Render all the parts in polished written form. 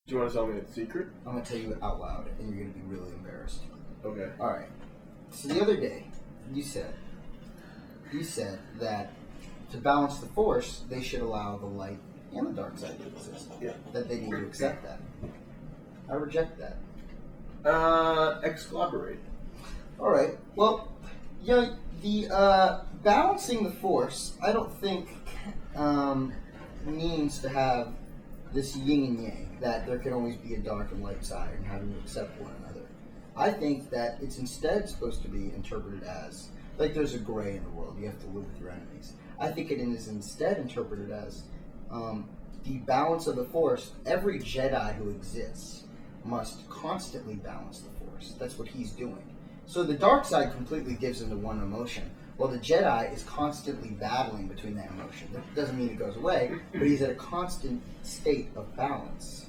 Do you want to tell me a secret? I'm going to tell you it out loud, and you're going to be really embarrassed. Okay. All right. So the other day, you said that to balance the Force, they should allow the light and the dark side to exist. Yeah. That they need to accept that. I reject that. Exclaborate. All right. Well, the balancing the Force, I don't think means to have this yin and yang, that there can always be a dark and light side and having to accept one another. I think that it's instead supposed to be interpreted as, like there's a gray in the world, you have to live with your enemies. I think it is instead interpreted as the balance of the Force. Every Jedi who exists must constantly balance the Force. That's what he's doing. So the dark side completely gives into one emotion, while the Jedi is constantly battling between that emotion. That doesn't mean it goes away, but he's at a constant state of balance.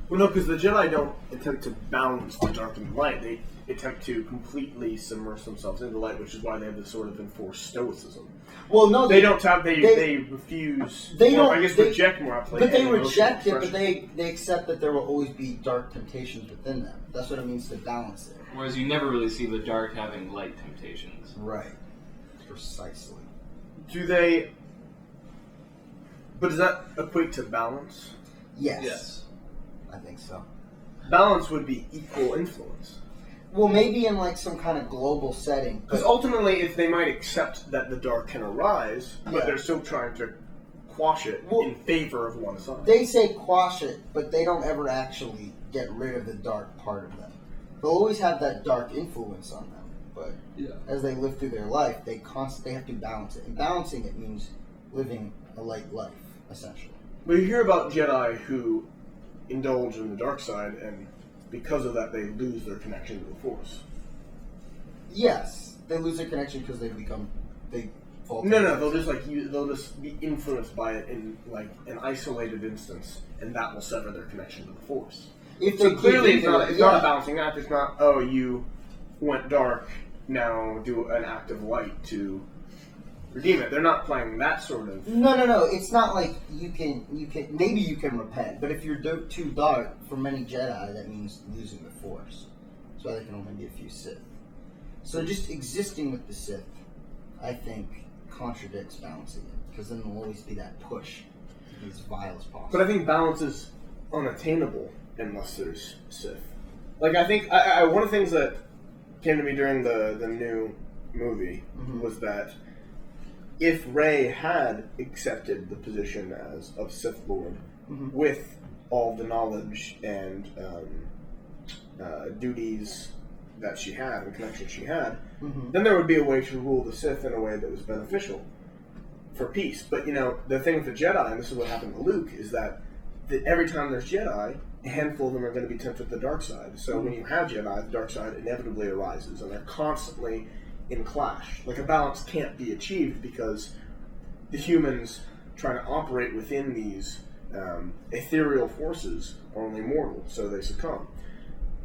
Well, no, because the Jedi don't attempt to balance the dark and the light. They attempt to completely submerge themselves into light, which is why they have this sort of enforced stoicism. Well, no, they don't have. They refuse. They well, don't. I guess they, reject more aptly. But they reject it. But they accept that there will always be dark temptations within them. That's what it means to balance it. Whereas you never really see the dark having light temptations. Right. Precisely. Do they? But does that equate to balance? Yes. I think so. Balance would be equal influence. Well, maybe in like some kind of global setting. Because ultimately, if they might accept that the dark can arise, but they're still trying to quash it in favor of one side. They say quash it, but they don't ever actually get rid of the dark part of them. They'll always have that dark influence on them, but as they live through their life, they have to balance it. And balancing it means living a light life, essentially. But you hear about Jedi who indulge in the dark side, and because of that, they lose their connection to the Force. Yes, they lose their connection because they fall. No, they'll just be influenced by it in like an isolated instance, and that will sever their connection to the Force. So clearly, it's not a balancing act. It's not, oh, you went dark, now do an act of light to redeem it. They're not playing that sort of. No. It's not like you can maybe you can repent, but if you're too dark for many Jedi, that means losing the Force. That's why there can only be a few Sith. So just existing with the Sith, I think, contradicts balancing it, because then there'll always be that push to be as vile as possible. But I think balance is unattainable unless there's Sith. Like, I think one of the things that came to me during the new movie was that if Rey had accepted the position of Sith Lord with all the knowledge and duties that she had and connections she had, then there would be a way to rule the Sith in a way that was beneficial for peace. But, the thing with the Jedi, and this is what happened to Luke, is that every time there's Jedi, a handful of them are going to be tempted to the dark side. So when you have Jedi, the dark side inevitably arises, and they're constantly in clash. Like, a balance can't be achieved because the humans trying to operate within these ethereal forces are only mortal, so they succumb.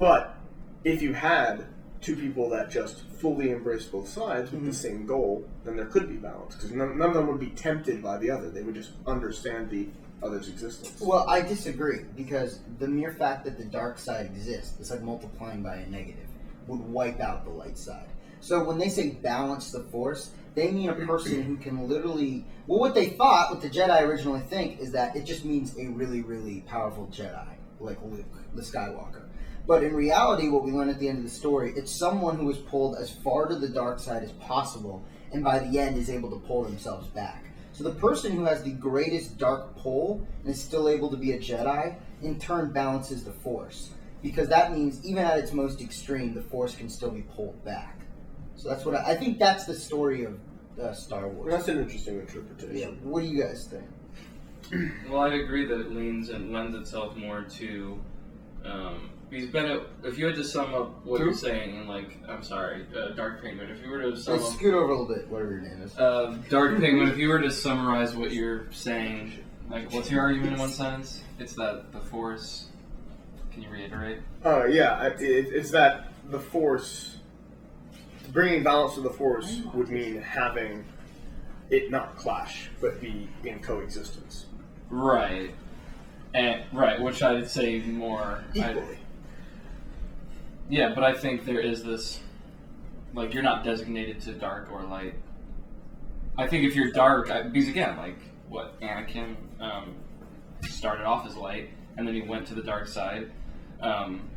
But if you had two people that just fully embrace both sides with the same goal, then there could be balance, because none of them would be tempted by the other. They would just understand the other's existence. Well, I disagree, because the mere fact that the dark side exists, it's like multiplying by a negative, would wipe out the light side. So when they say balance the Force, they mean a person who can literally... Well, what the Jedi originally think, is that it just means a really, really powerful Jedi, like Luke, the Skywalker. But in reality, what we learn at the end of the story, it's someone who is pulled as far to the dark side as possible, and by the end is able to pull themselves back. So the person who has the greatest dark pull and is still able to be a Jedi, in turn balances the Force. Because that means, even at its most extreme, the Force can still be pulled back. So that's what I think that's the story of Star Wars. That's an interesting interpretation. Yeah. What do you guys think? Well, I agree that it leans and lends itself more to... if you had to sum up what you're saying in, Dark Penguin, if you were to sum up... Scoot over a little bit, whatever your name is. Dark Penguin, if you were to summarize what you're saying, what's your argument in one sentence? It's that the Force... Can you reiterate? It's that the Force... Bringing balance to the Force would mean having it not clash, but be in coexistence. Right. And right, which I'd say more equally. Yeah, but I think there is this, like, you're not designated to dark or light. I think if you're dark, because again, like, what, Anakin started off as light, and then he went to the dark side.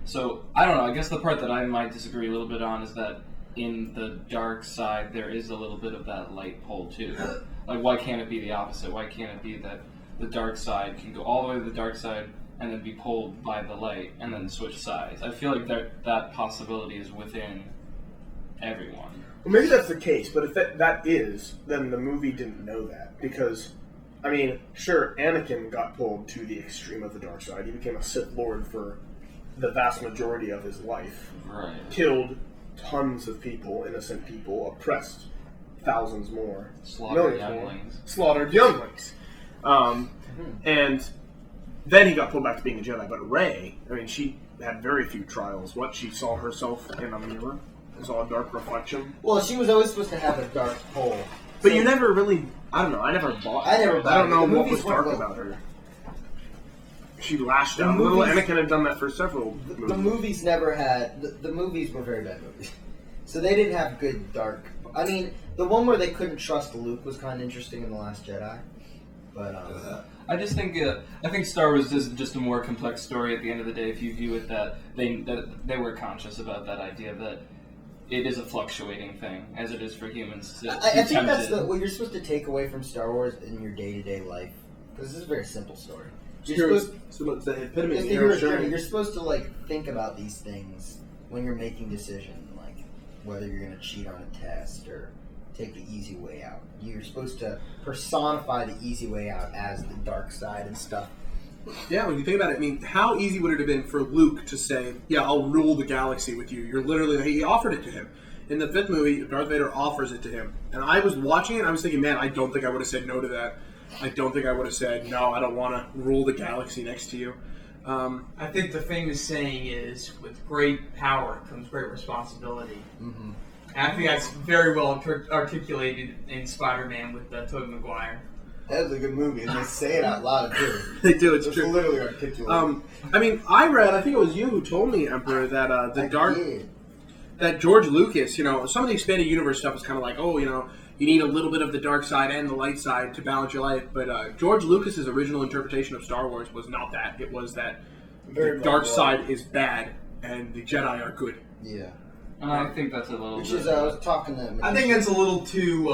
So, I don't know, I guess the part that I might disagree a little bit on is that in the dark side, there is a little bit of that light pole, too. Like, why can't it be the opposite? Why can't it be that the dark side can go all the way to the dark side and then be pulled by the light and then switch sides? I feel like that possibility is within everyone. Well, maybe that's the case, but if that is, then the movie didn't know that. Because, I mean, sure, Anakin got pulled to the extreme of the dark side. He became a Sith Lord for the vast majority of his life. Right. Killed tons of people, innocent people, oppressed thousands more. Slaughtered younglings. Slaughtered younglings. And then he got pulled back to being a Jedi. But Rey, I mean, she had very few trials. She saw herself in a mirror, saw a dark reflection. Well, she was always supposed to have a dark pole. But you never really, I don't know, I never bought I never her. bought I don't know it. The what was movies weren't dark well- about her. She lashed The out. Little movies- Anakin had done that for several movies. The movies never had... The movies were very bad movies. So they didn't have good dark... I mean, the one where they couldn't trust Luke was kind of interesting in The Last Jedi. But, I just think I think Star Wars is just a more complex story at the end of the day. If you view it that they were conscious about that idea that it is a fluctuating thing, as it is for humans. I think that's what you're supposed to take away from Star Wars in your day-to-day life. Because this is a very simple story. You're supposed, the epitome it's of the hero's hero's journey. journey. You're supposed to, like, think about these things when you're making decisions, like whether you're going to cheat on a test or take the easy way out. You're supposed to personify the easy way out as the dark side and stuff. Yeah, when you think about it, I mean, how easy would it have been for Luke to say, yeah, I'll rule the galaxy with you? You're literally, he offered it to him. In the 5th movie, Darth Vader offers it to him. And I was watching it, and I was thinking, man, I don't think I would have said no to that. I don't think I would have said, no, I don't want to rule the galaxy next to you. I think the famous saying is, with great power comes great responsibility. Mm-hmm. And I think that's very well articulated in Spider-Man with Tobey Maguire. That was a good movie, and they say it out loud, too. They do, it's It's true. literally articulated. I mean, I read, I think it was you who told me, Emperor, that that George Lucas, you know, some of the expanded universe stuff is kind of like, oh, you know, you need a little bit of the dark side and the light side to balance your life. But George Lucas's original interpretation of Star Wars was not that. It was that the dark side is bad and the Jedi are good. Yeah. I think that's a little. Which bit is, I was talking to... I think it's a little too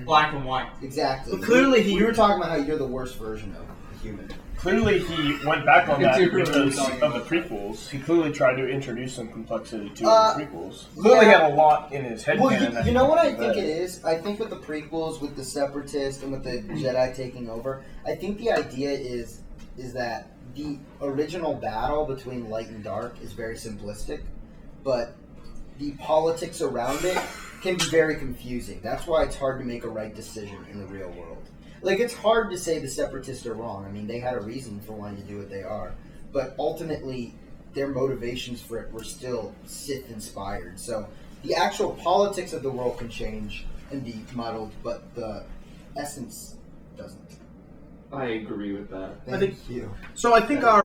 black and white. Exactly. But clearly we were talking about how you're the worst version of a human. Clearly he went back on that It's really because talking of the about prequels. He clearly tried to introduce some complexity to the prequels. yeah. Clearly had a lot in his head. Well, you know what I think it is? I think with the prequels, with the Separatists, and with the Jedi taking over, I think the idea is that the original battle between light and dark is very simplistic, but the politics around it can be very confusing. That's why it's hard to make a right decision in the real world. Like, it's hard to say the Separatists are wrong. I mean, they had a reason for wanting to do what they are. But ultimately, their motivations for it were still Sith-inspired. So the actual politics of the world can change and be muddled, but the essence doesn't. I agree with that. Thank you. So I think our